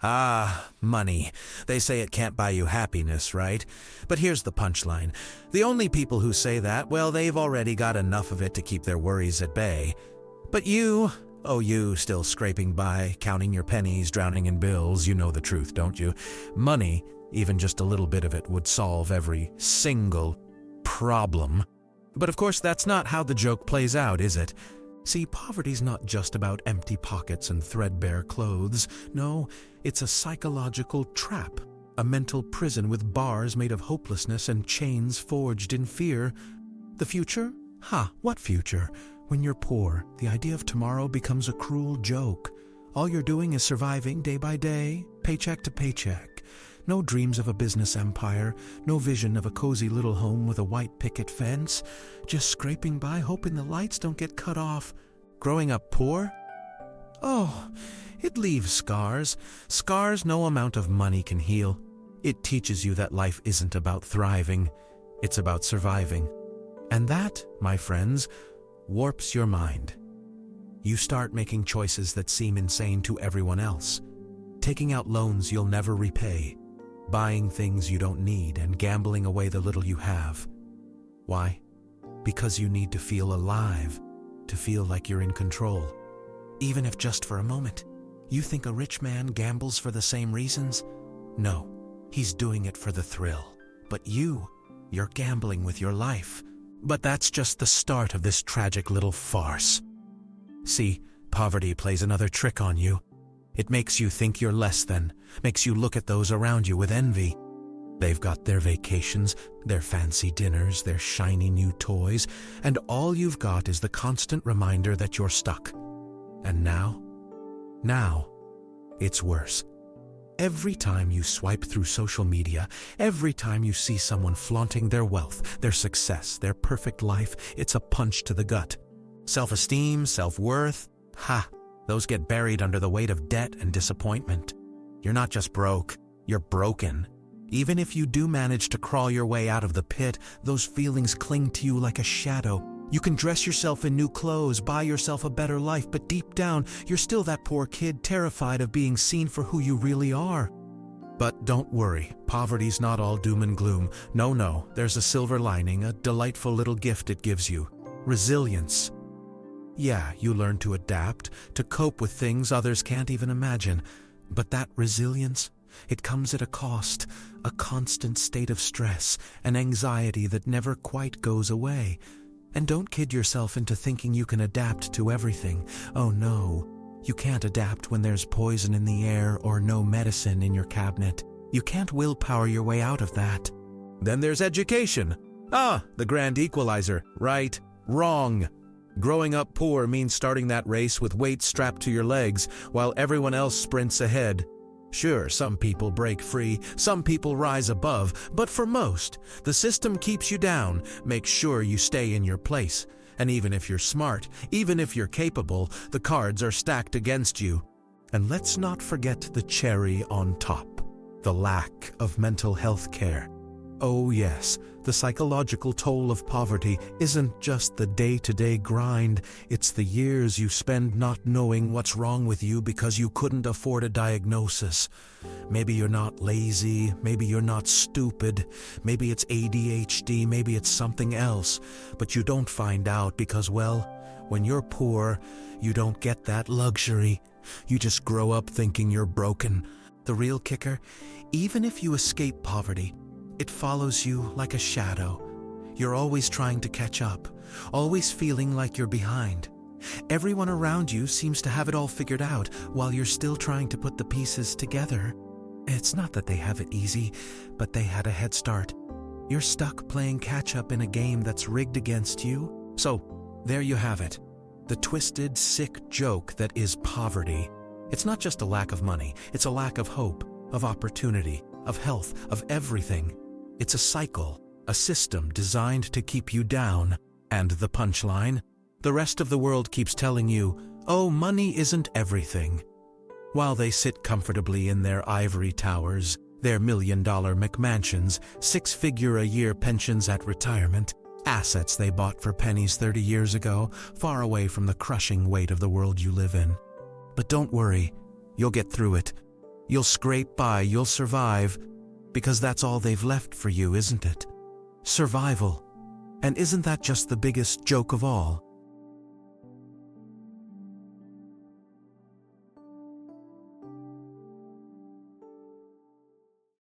Ah, money. They say it can't buy you happiness, right? But here's the punchline. The only people who say that, well, they've already got enough of it to keep their worries at bay. But you, oh you, still scraping by, counting your pennies, drowning in bills, you know the truth, don't you? Money, even just a little bit of it, would solve every single problem. But of course, that's not how the joke plays out, is it? See, poverty's not just about empty pockets and threadbare clothes. No, it's a psychological trap, a mental prison with bars made of hopelessness and chains forged in fear. The future? What future? When you're poor, the idea of tomorrow becomes a cruel joke. All you're doing is surviving day by day, paycheck to paycheck. No dreams of a business empire, no vision of a cozy little home with a white picket fence. Just scraping by, hoping the lights don't get cut off. Growing up poor? Oh, it leaves scars. Scars no amount of money can heal. It teaches you that life isn't about thriving, it's about surviving. And that, my friends, warps your mind. You start making choices that seem insane to everyone else. Taking out loans you'll never repay. Buying things you don't need and gambling away the little you have. Why? Because you need to feel alive, to feel like you're in control. Even if just for a moment. You think a rich man gambles for the same reasons? No, he's doing it for the thrill. But you're gambling with your life. But that's just the start of this tragic little farce. See, poverty plays another trick on you. It makes you think you're less than, makes you look at those around you with envy. They've got their vacations, their fancy dinners, their shiny new toys, and all you've got is the constant reminder that you're stuck. And now, it's worse. Every time you swipe through social media, every time you see someone flaunting their wealth, their success, their perfect life, it's a punch to the gut. Self-esteem, self-worth, those get buried under the weight of debt and disappointment. You're not just broke, you're broken. Even if you do manage to crawl your way out of the pit, those feelings cling to you like a shadow. You can dress yourself in new clothes, buy yourself a better life, but deep down, you're still that poor kid terrified of being seen for who you really are. But don't worry, poverty's not all doom and gloom. No, there's a silver lining, a delightful little gift it gives you. Resilience. Yeah, you learn to adapt, to cope with things others can't even imagine. But that resilience, it comes at a cost, a constant state of stress, an anxiety that never quite goes away. And don't kid yourself into thinking you can adapt to everything. Oh no, you can't adapt when there's poison in the air or no medicine in your cabinet. You can't willpower your way out of that. Then there's education. The grand equalizer. Right, wrong. Growing up poor means starting that race with weights strapped to your legs while everyone else sprints ahead. Sure, some people break free, some people rise above, but for most, the system keeps you down, makes sure you stay in your place. And even if you're smart, even if you're capable, the cards are stacked against you. And let's not forget the cherry on top, the lack of mental health care. Oh yes, the psychological toll of poverty isn't just the day-to-day grind, it's the years you spend not knowing what's wrong with you because you couldn't afford a diagnosis. Maybe you're not lazy, maybe you're not stupid, maybe it's ADHD, maybe it's something else, but you don't find out because, well, when you're poor, you don't get that luxury. You just grow up thinking you're broken. The real kicker, even if you escape poverty, it follows you like a shadow. You're always trying to catch up, always feeling like you're behind. Everyone around you seems to have it all figured out while you're still trying to put the pieces together. It's not that they have it easy, but they had a head start. You're stuck playing catch-up in a game that's rigged against you. So, there you have it. The twisted, sick joke that is poverty. It's not just a lack of money, it's a lack of hope, of opportunity, of health, of everything. It's a cycle, a system designed to keep you down. And the punchline? The rest of the world keeps telling you, oh, money isn't everything. While they sit comfortably in their ivory towers, their million-dollar McMansions, six-figure-a-year pensions at retirement, assets they bought for pennies 30 years ago, far away from the crushing weight of the world you live in. But don't worry, you'll get through it. You'll scrape by, you'll survive, because that's all they've left for you, isn't it? Survival. And isn't that just the biggest joke of all?